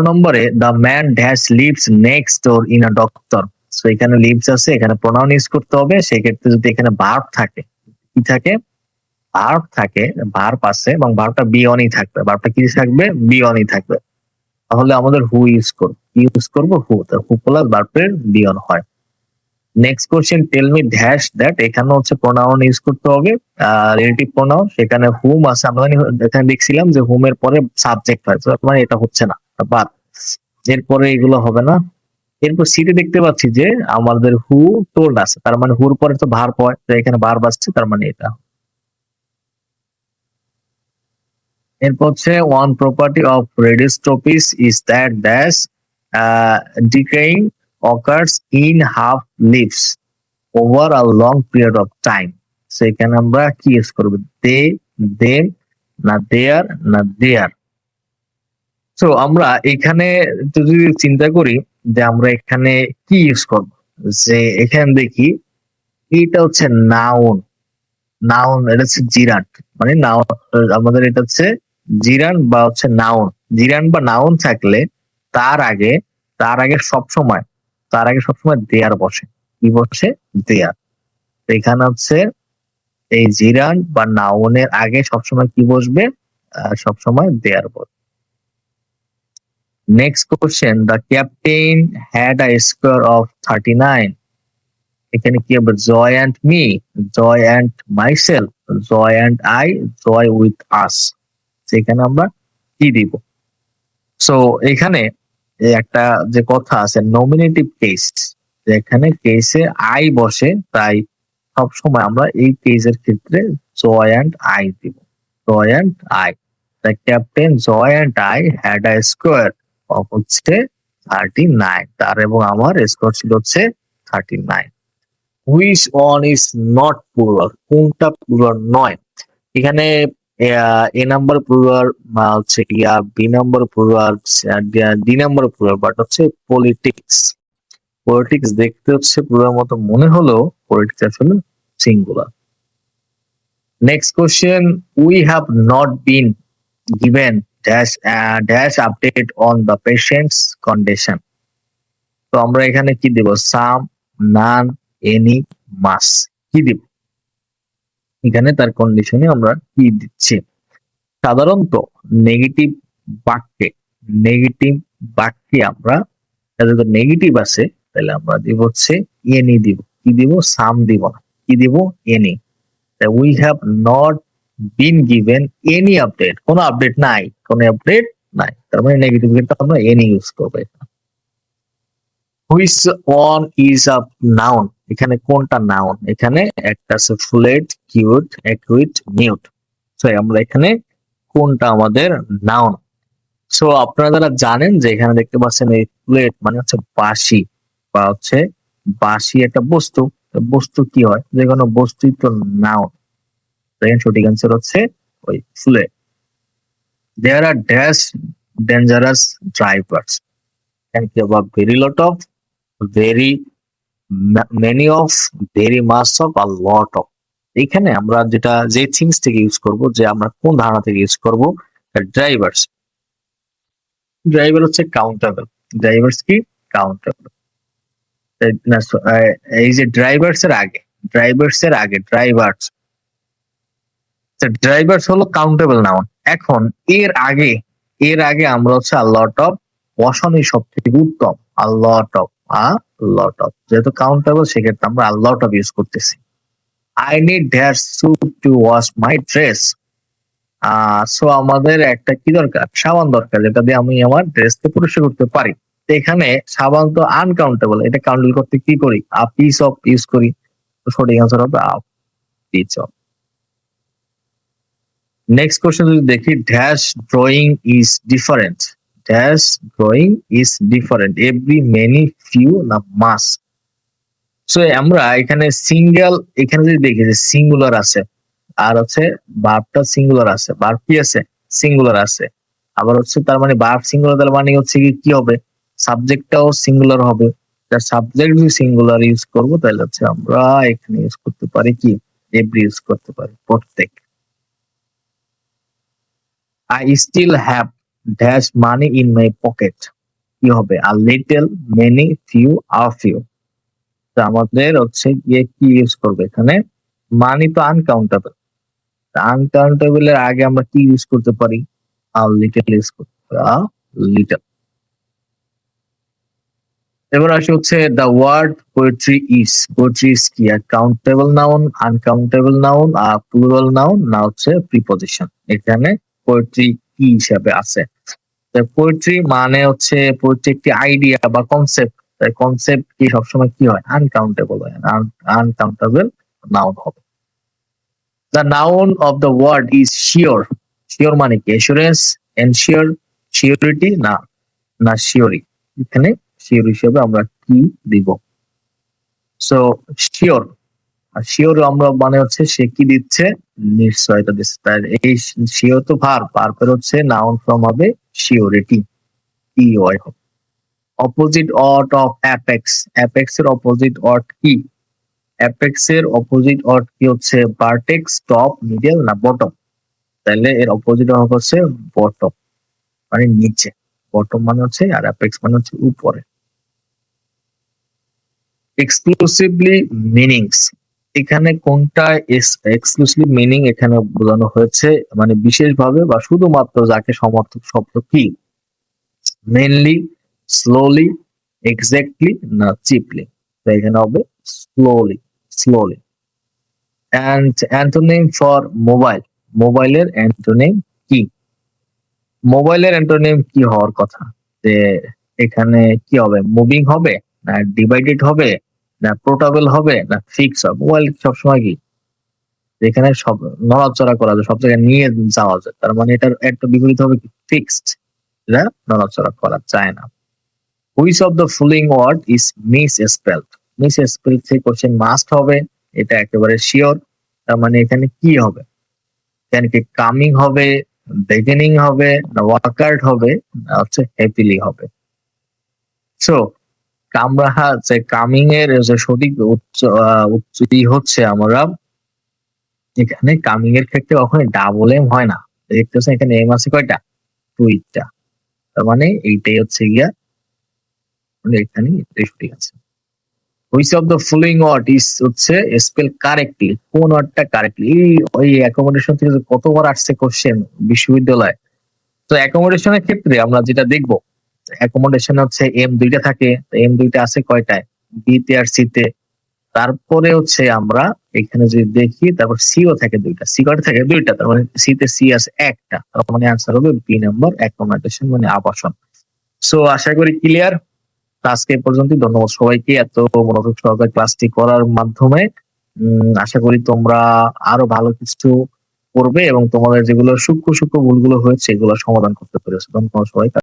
নম্বরে the man dash lives next door in a doctor. So এখানে lives আছে, এখানে প্রোনাউন ইউজ করতে হবে। সেক্ষেত্রে যদি এখানে ভার্ব থাকে, কি থাকে, ভার্ব থাকে, ভার্ব আছে এবং ভার্বটা বি অনই থাকবে। ভার্বটা কি থাকবে, বি অনই থাকবে। তাহলে আমাদের হু ইউজ করব, কি ইউজ করব, হু। হু প্লাস ভার্বের বি অন হয়। Next question, tell me dash that. এখানে হচ্ছে প্রোনাউন ইউজ করতে হবে, রিলেটিভ প্রোনাউন। সেখানে হুম আছে, আমরা এখানে দেখছিলাম যে হুম এর পরে সাবজেক্ট হয়, মানে এটা হচ্ছে না, বাট এরপরে এগুলো হবে না। এরপর সিটে দেখতে পাচ্ছি যে আমাদের হু টোল্ড আছে, তার মানে হুর পরে তো ভার্ব হয়, তো এখানে ভার্ব আসছে, তার মানে এটা। এরপর হচ্ছে one property of radioisotopes is that dash decaying occurs in half lives over a long period of time. So এখানে আমরা কি ইউজ করবো, দে, দেম, না দেয়ার, না দেয়ার। সো আমরা এখানে যদি চিন্তা করি যে আমরা এখানে কি ইউজ করবো, যে এখানে দেখি এটা হচ্ছে নাউন। নাউন এটা হচ্ছে জিরান, মানে নাউন আমাদের এটা হচ্ছে জিরান বা হচ্ছে নাউন। জিরান বা নাউন থাকলে তার আগে তার আগে সবসময় তার আগে সবসময় দেয়ার বসে। কি বসে, দেয়ার। এখানে হচ্ছে এই জিরান বা নাউনের আগে সবসময় কি বসবে, সবসময় দেয়ার বসবে। Next question, the captain had a score of 39। এখানে কি হবে, Joy and me, Joy and myself, Joy and I, Joy with us. সেখানে আমরা কি দিব। সো এখানে একটা যে কথা আছে নমিনেটিভ কেস, যেখানে কেসে আই বসে, তাই সবসময় আমরা এই কেসের ক্ষেত্রে জয় অ্যান্ড আই দিব, Joy and I. The captain Joy and I had a square of হচ্ছে 39। তার এবং আমার স্কোর ছিল হচ্ছে 39। Which one is not plural, কোনটা প্লুরাল নয়। এখানে এ নাম্বার প্লুরাল হচ্ছে yeah, B number plural, D number plural, but হচ্ছে পলিটিক্স। পলিটিক্স দেখতে হচ্ছে প্লুরাল মতো মনে হলেও পলিটিক্স আসলে singular. Next question, we have not been given dash dash update on the patients condition. তো আমরা এখানে কি দিব, সাম, নান, এনি, মাস, কি দিব। এখানে তার কন্ডিশনে আমরা কি দিচ্ছি। সাধারণত নেগেটিভ বাক্যে নেগেটিভ বাক্যে আমরা যদি নেগেটিভ আছে তাহলে আমরা দিব হচ্ছে এনি দিব, কি দিব, সাম দিব না, কি দিব, any. We have not been given any update, কোনো আপডেট নাই, কোনো আপডেট নাই, তার মানে নেগেটিভ কিন্তু আমরা এনি ইউজ করবো। Which one is a noun, এখানে কোনটা নাউন। এখানে একটা আছে fluid, cute, acute, mute. So আমরা এখানে কোনটা আমাদের নাউন। সো আপনারা যারা জানেন যে এখানে দেখতে পাচ্ছেন এই ফ্লুয়েড মানে হচ্ছে বাঁশি, বা হচ্ছে বাঁশি একটা বস্তু। বস্তু কি হয়, যে কোনো বস্তুই তো নাউন। সঠিক অ্যান্সার হচ্ছে ওই fluid. There are dash dangerous drivers, and কি হবে, very lot of, very many of, very much of, আর লট অফ। এখানে আমরা যেটা যে থিংস থেকে ইউজ করব, যে আমরা কোন ধারণা থেকে ইউজ করব, ড্রাইভার্স। ড্রাইভার হচ্ছে কাউন্টেবল, ড্রাইভার্স কি কাউন্টেবল। এই যে ড্রাইভার্স এর আগে, ড্রাইভার্স এর আগে ড্রাইভার্স, ড্রাইভার্স হলো কাউন্টেবল নাউন। এখন এর আগে আমরা হচ্ছে আ লট অফ বসানোই সব থেকে উত্তম। আ লট অফ, যেহেতু কাউন্টেবল সেক্ষেত্রে আমরা আ লট অফ ইউজ করতেছি। I need dash suit to wash my dress. So আমাদের একটা কি দরকার, সাবান দরকার, যেটা দিয়ে আমি আমার ড্রেসকে পরিষ্কার করতে পারি। তো এখানে সাবান তো আনকাউন্টেবল, এটা কাউন্টেবল করতে কি করি, আ পিস অফ ইউজ করি। তো সঠিক আনসার হবে a piece of. Next question যদি দেখি, dash drawing is different, dash drawing is different, every, many, few, না মাস। সো আমরা এখানে সিঙ্গেল, এখানে যদি দেখি যে সিঙ্গুলার আছে, আর হচ্ছে ভার্বটা সিঙ্গুলার আছে, ভার্ব কি আছে, সিঙ্গুলার আছে। আবার হচ্ছে তার মানে ভার্ব সিঙ্গুলার, তার মানে হচ্ছে কি হবে, সাবজেক্টটাও সিঙ্গুলার হবে। তার সাবজেক্ট যদি সিঙ্গুলার ইউজ করবো তাহলে হচ্ছে আমরা এখানে ইউজ করতে পারি কি, এভরি ইউজ করতে পারি, প্রত্যেক। I still have dash money in my pocket কি হবে a little many few a few. তো আমাদের হচ্ছে গিয়ে কি ইউজ করবে এখানে মানি তো আনকাউন্টেবল, আনকাউন্টেবল এর আগে আমরা কি ইউজ করতে পারি আ লিটল ইউজ করতে পারি আ লিটল। এবার আসে হচ্ছে the word poetry is, poetry is কি countable noun, uncountable noun, plural noun না হচ্ছে প্রিপজিশন। এখানে পোয়েট্রি কি হিসাবে আছে, পোয়েট্রি মানে হচ্ছে পোয়েট্রি একটি আইডিয়া বা কনসেপ্ট, কনসেপ্ট কি সবসময় কি হয় আনকাউন্টেবল হয়, আনকাউন্টেবল নাউন হবে। The noun of the word is sure, sure মানে কি এসুরেন্স, এনশিওর, সিওরিটি না না শিওরি, এখানে শিওর হিসেবে আমরা কি দিব, সো শিওর। আর শিওর আমরা মানে হচ্ছে সে কি দিচ্ছে নিশ্চয়তা দিচ্ছে, তাই এই শিওর তো ভার্ব, ভার্বের হচ্ছে নাউন ফর্ম হবে শিওরিটি, কি হয় হবে। Opposite word of apex, apex এর অপোজিট অর্ড কি, অ্যাপেক্স এর অপোজিট অর্ড কি হচ্ছে ভার্টেক্স, টপ, মিডল না বটম, তাহলে এর অপোজিট অর্ড হচ্ছে বটম মানে নিচে, বটম মানে হচ্ছে আর অ্যাপেক্স মানে হচ্ছে উপরে। এক্সক্লুসিভলি মিনিংস, এখানে কোনটা এক্সক্লুসিভ মিনিং এখানে বোঝানো হয়েছে মানে বিশেষভাবে বা শুধুমাত্র যাকে সমর্থক শব্দ কি, মেনলি, স্লোলি, এক্স্যাক্টলি না চিপলি, তো এখানে হবে slowly, slowly. And antonym for mobile, মোবাইলের অ্যান্টোনিম কি, মোবাইলের অ্যান্টোনিম কি হওয়ার কথা, যে এখানে কি হবে মুভিং হবে না ডিভাইডেড হবে না পোর্টেবল হবে না ফিক্স হবে, মোবাইল সবসময় কি যেখানে সব নড়াচড়া করা যায়, সব জায়গায় নিয়ে যাওয়া যায়, তার মানে এটার একটা বিপরীত হবে কি ফিক্সড, এটা নড়াচড়া করা যায় না। Which of the following word is misspelled, misspell থেকে কোশ্চেন মাস্ট হবে, এটা একেবারে শিওর, তার মানে এখানে কি হবে, এখানে কি কামিং হবে, বিগিনিং হবে না ওয়াকার্ড হবে না হচ্ছে হ্যাপিলি হবে। সো আমরা যে কামিং এর যে সঠিক উচ্চটি হচ্ছে আমরা এখানে কামিং এর ক্ষেত্রে কখনো ডাবল এম হয় না, দেখতেছেন এখানে এম আছে কয়টা দুইটা, তার মানে এইটাই হচ্ছে গিয়া এখানে সঠিক আছে। Which of the following word is হচ্ছে স্পেল কারেক্টলি, কোন ওয়ার্ডটা কারেক্টলি, ওই অ্যাকোমোডেশন থেকে কতবার আসছে কোশ্চেন বিশ্ববিদ্যালয়, তো অ্যাকোমোডেশনের ক্ষেত্রে আমরা যেটা দেখবো অ্যাকোমোডেশন হচ্ছে এম দুইটা থাকে, এম দুইটা আছে কয়টায় বি তে আর সি তে, তারপরে হচ্ছে আমরা এখানে যদি দেখি তারপর সিও থাকে দুইটা, সি কয়টা থাকে দুইটা, তার মানে সি তে সি আছে একটা, তার মানে আনসার হবে বি নাম্বার অ্যাকোমোডেশন মানে আবাসন। সো আশা করি ক্লিয়ার, আজকে এই পর্যন্ত, ধন্যবাদ সবাইকে এত মনোযোগ সহকারে ক্লাসটি করার মাধ্যমে। আশা করি তোমরা আরো ভালো কিছু করবে এবং তোমাদের যেগুলো সূক্ষ্ম সূক্ষ্ম ভুলগুলো হয়েছে এগুলো সমাধান করতে পেরেছো। ধন্যবাদ সবাই।